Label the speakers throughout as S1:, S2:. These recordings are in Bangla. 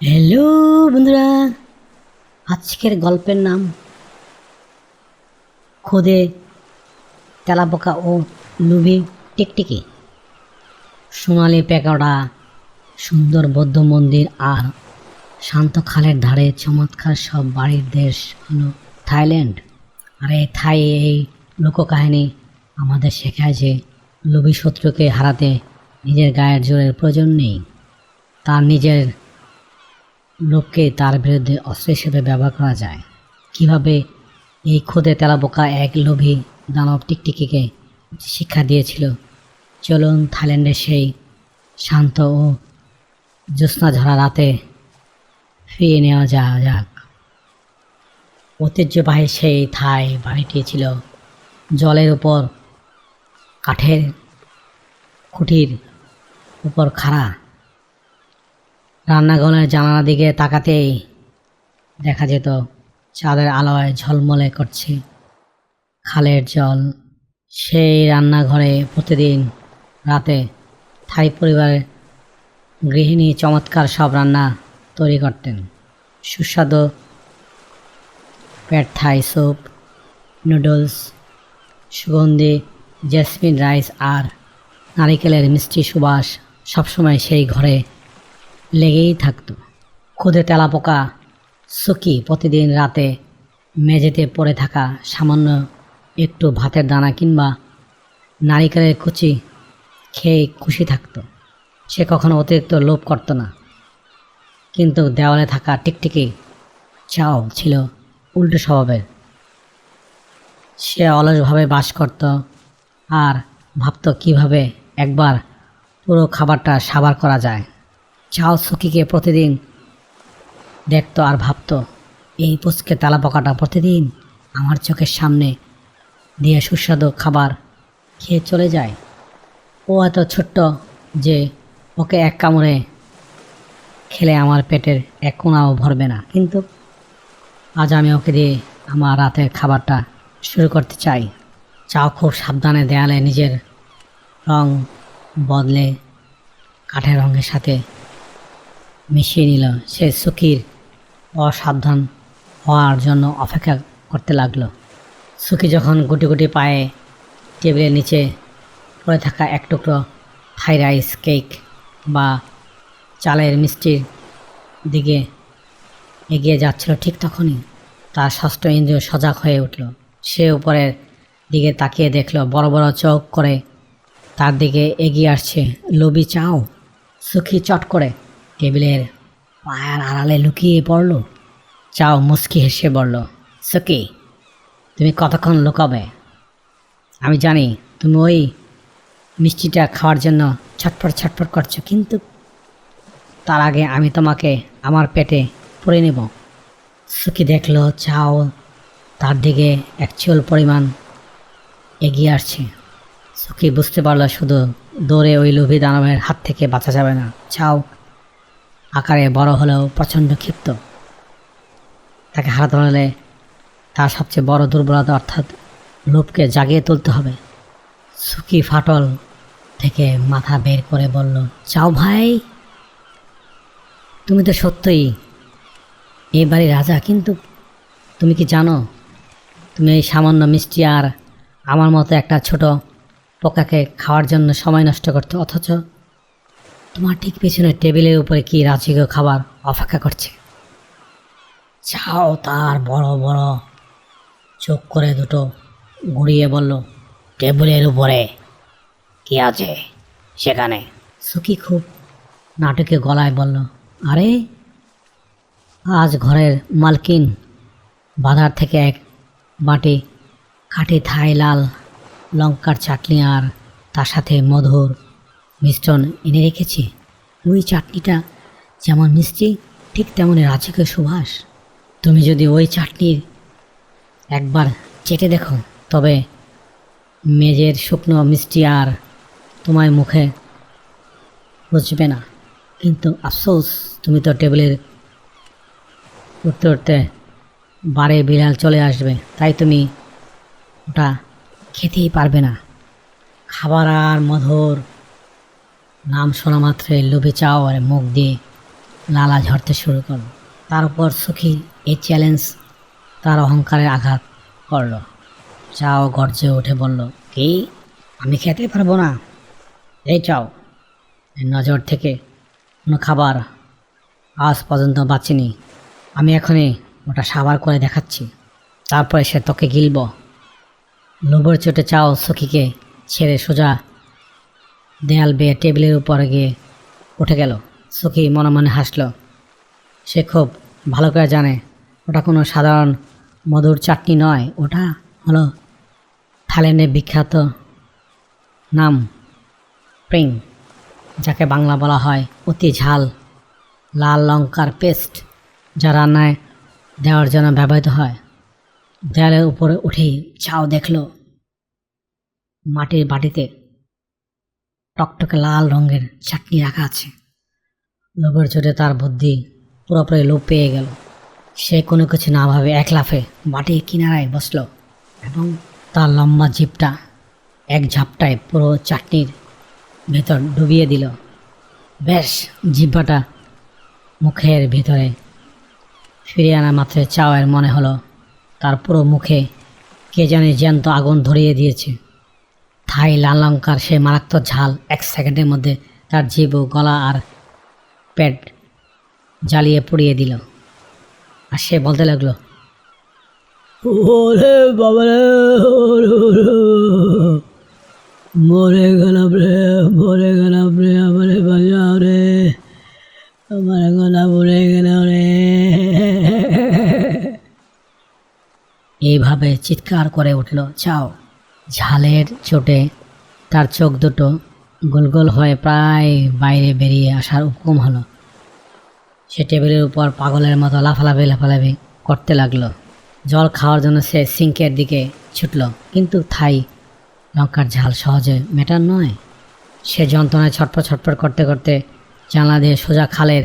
S1: হ্যালো বন্ধুরা, আজকের গল্পের নাম খোদে তেলাপোকা ও লুভি টিকটিকি। সোনালি প্যাকোড়া, সুন্দর বৌদ্ধ মন্দির আর শান্ত খালের ধারে চমৎকার সব বাড়ির দেশ হলো থাইল্যান্ড। আর এই লোককাহিনী আমাদের শেখায় যে লোভী শত্রুকে হারাতে নিজের গায়ের জোরের প্রয়োজন নেই, তার নিজের লোককে তার বিরুদ্ধে অস্ত্র হিসেবে ব্যবহার করা যায়। কিভাবে এই খোদে তেলাপোকা এক লোভী দানব টিকটিকিকে শিক্ষা দিয়েছিল, চলুন থাইল্যান্ডের সেই শান্ত ও জ্যোৎস্না ঝরা রাতে ফিরিয়ে নেওয়া যাক। ঐতিহ্যবাহী সেই থাই বাড়িটি ছিল জলের উপর কাঠের খুঁটির উপর খাড়া। রান্নাঘরের জানালার দিকে তাকাতেই দেখা যেত চাঁদের আলোয় ঝলমলে করছে খালের জল। সেই রান্নাঘরে প্রতিদিন রাতে থাই পরিবারের গৃহিণী চমৎকার সব রান্না তৈরি করতেন। সুস্বাদু প্যাড থাই স্যুপ, নুডলস, সুগন্ধি জেসমিন রাইস আর নারিকেলের মিষ্টি সুবাস সবসময় সেই ঘরে লেগেই থাকতো। খুদে তেলাপোকা সুকি প্রতিদিন রাতে মেঝেতে পড়ে থাকা সামান্য একটু ভাতের দানা কিংবা নারিকেলের কুচি খেয়ে খুশি থাকতো। সে কখনো অতিরিক্ত লোভ করতো না। কিন্তু দেওয়ালে থাকা টিকটিকি চাও ছিল উল্টো স্বভাবের। সে অলসভাবে বাস করত আর ভাবতো কিভাবে একবার পুরো খাবারটা সাবার করা যায়। চাও সুকিকে প্রতিদিন দেখতো আর ভাবতো, এই পুচকে তেলাপোকাটা প্রতিদিন আমার চোখের সামনে দিয়ে সুস্বাদু খাবার খেয়ে চলে যায়। ও এত ছোট্ট যে ওকে এক কামড়ে খেলে আমার পেটের এক কোণাও ভরবে না, কিন্তু আজ আমি ওকে দিয়ে আমার রাতের খাবারটা শুরু করতে চাই। চাও খুব সাবধানে দেয়ালে নিজের রং বদলে কাঠের রঙের সাথে মিশিয়ে নিল। সে সুকির অসাবধান হওয়ার জন্য অপেক্ষা করতে লাগলো। সুকি যখন গুটি গুটি পায়ে টেবিলের নিচে পড়ে থাকা এক টুকরো থাই রাইস কেক বা চালের মিষ্টির দিকে এগিয়ে যাচ্ছিল, ঠিক তখনই তার ষষ্ঠ ইন্দ্রিয় সজাগ হয়ে উঠল। সে উপরের দিকে তাকিয়ে দেখল বড় বড় চোখ করে তার দিকে এগিয়ে আসছে লোভী চাও। সুখী চট করে টেবিলের পায়ের আড়ালে লুকিয়ে পড়ল। চাও মুচকি হেসে বলল, সুকি, তুমি কতক্ষণ লুকাবে? আমি জানি তুমি ওই মিষ্টিটা খাওয়ার জন্য ছটফট করছো, কিন্তু তার আগে আমি তোমাকে আমার পেটে পুরে নেব। সুকি দেখল চাও তার দিকে অ্যাকচুয়াল পরিমাণ এগিয়ে আসছে। সুকি বুঝতে পারল শুধু দৌড়ে ওই লোভী দানবের হাত থেকে বাঁচা যাবে না। চাও আকারে বড় হলেও প্রচণ্ড ক্ষিপ্ত। তাকে হারাতে হলে তার সবচেয়ে বড় দুর্বলতা অর্থাৎ লোভকে জাগিয়ে তুলতে হবে। সুকি ফাটল থেকে মাথা বের করে বলল, চাও ভাই, তুমি তো সত্যই এই বাড়ির রাজা, কিন্তু তুমি কি জানো তুমি এই সামান্য মিষ্টি আর আমার মতো একটা ছোট পোকাকে খাওয়ার জন্য সময় নষ্ট করতে, অথচ তোমার ঠিক পেছনে টেবিলের উপরে কি রাজকীয় খাবার অপেক্ষা করছে। চাও তার বড় বড় চোখ করে দুটো ঘুরিয়ে বলল, টেবিলের উপরে কি আছে সেখানে? সুকি খুব নাটকীয় গলায় বলল, আরে আজ ঘরের মালকিন বাজার থেকে এক বাটি খাঁটি থাই লাল লঙ্কার চাটনি আর তার সাথে মধুর মিশ্রণ এনে রেখেছি। ওই চাটনিটা যেমন মিষ্টি ঠিক তেমনই রাজকীয় সুবাস। তুমি যদি ওই চাটনির একবার চেটে দেখো, তবে মেজের শুকনো মিষ্টি আর তোমার মুখে বুঝবে না। কিন্তু আফসোস, তুমি তো টেবিলের উঠতে উঠতে বারে বিড়াল চলে আসবে, তাই তুমি ওটা খেতেই পারবে না। খাবার আর মধুর নাম শোনা মাত্রই লোভী চাও আর মুখ দিয়ে লালা ঝরতে শুরু করলো। তার উপর সুখী এই চ্যালেঞ্জ তার অহংকারের আঘাত করল। চাও গর্জে উঠে বলল, কি, আমি খেতে পারবো না? এই চাও, এর নজর থেকে কোনো খাবার আজ পর্যন্ত বাঁচিনি। আমি এখনই ওটা সাবার করে দেখাচ্ছি, তারপরে সে তোকে গিলব। লোভের চোটে চাও সখীকে ছেড়ে সোজা দেয়াল বেয়ে টেবিলের উপরে গিয়ে উঠে গেল। সখী মনে মনে হাসল। সে খুব ভালো করে জানে ওটা কোনো সাধারণ মধুর চাটনি নয়, ওটা হলো থাইল্যান্ডের বিখ্যাত নাম প্রিং, যাকে বাংলা বলা হয় অতি ঝাল লাল লঙ্কার পেস্ট, যা রান্নায় দেওয়ার জন্য ব্যবহৃত হয়। দেয়ালের উপরে উঠেই চাও দেখল মাটির বাটিতে টকটকে লাল রঙের চাটনি রাখা আছে। লোভের চোটে তার বুদ্ধি পুরোপুরি লোপ পেয়ে গেল। সে কোনো কিছু না ভাবে এক লাফে বাটির কিনারায় বসলো এবং তার লম্বা জিভটা এক ঝাপটায় পুরো চাটনির ভেতর ডুবিয়ে দিল। বেশ, জিহ্বাটা মুখের ভিতরে ফিরিয়ে আনা মাত্র চাওয়ের মনে হলো তার পুরো মুখে কে জানে জ্যান্ত আগুন ধরিয়ে দিয়েছে। থাই লাল লঙ্কার সে মারাত্মক ঝাল 1 সেকেন্ডের মধ্যে তার জিভ ও গলা আর পেট জ্বালিয়ে পুড়িয়ে দিল। আর সে বলতে লাগলো, ওরে বাবারে, মরে গেলাম রে, মরে গেলাম রে, আমারে বাঁচাও রে, আমার গলা মরে গেল রে। এইভাবে চিৎকার করে উঠল চাও। ঝালের চোটে তার চোখ দুটো গোল গোল হয়ে প্রায় বাইরে বেরিয়ে আসার উপক্রম হলো। সে টেবিলের উপর পাগলের মতো লাফালাফি করতে লাগলো। জল খাওয়ার জন্য সে সিঙ্কের দিকে ছুটল, কিন্তু থাই লঙ্কার ঝাল সহজে মেটার নয়। সে যন্ত্রণায় ছটফট করতে করতে জানলা দিয়ে সোজা খালের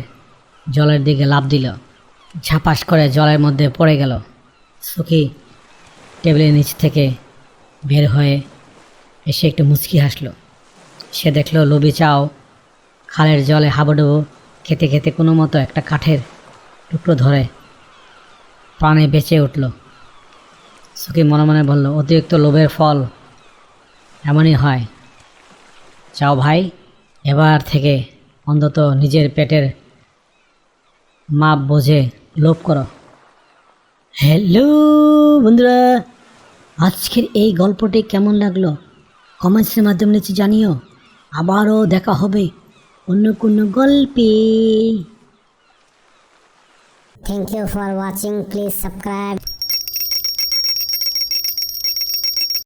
S1: জলের দিকে লাফ দিল। ঝাপাস করে জলের মধ্যে পড়ে গেল। সুখী টেবিলের নিচ থেকে বের হয়ে এসে একটু মুচকি হাসল। সে দেখল লোভী চাও খালের জলে হাবুডুবু খেতে খেতে কোনো মতো একটা কাঠের টুকরো ধরে প্রাণে বেঁচে উঠল। সুখী মনে মনে বলল, অতিরিক্ত লোভের ফল এমনই হয়। চাও ভাই, এবার থেকে অন্তত নিজের পেটের মাপ বোঝে লোভ করো। হ্যালো বন্ধুরা, আজকের এই গল্পটি কেমন লাগলো কমেন্টসের মাধ্যমে নিচে জানিও। আবারও দেখা হবে অন্য কোনো গল্পে।
S2: Thank you for watching. Please subscribe.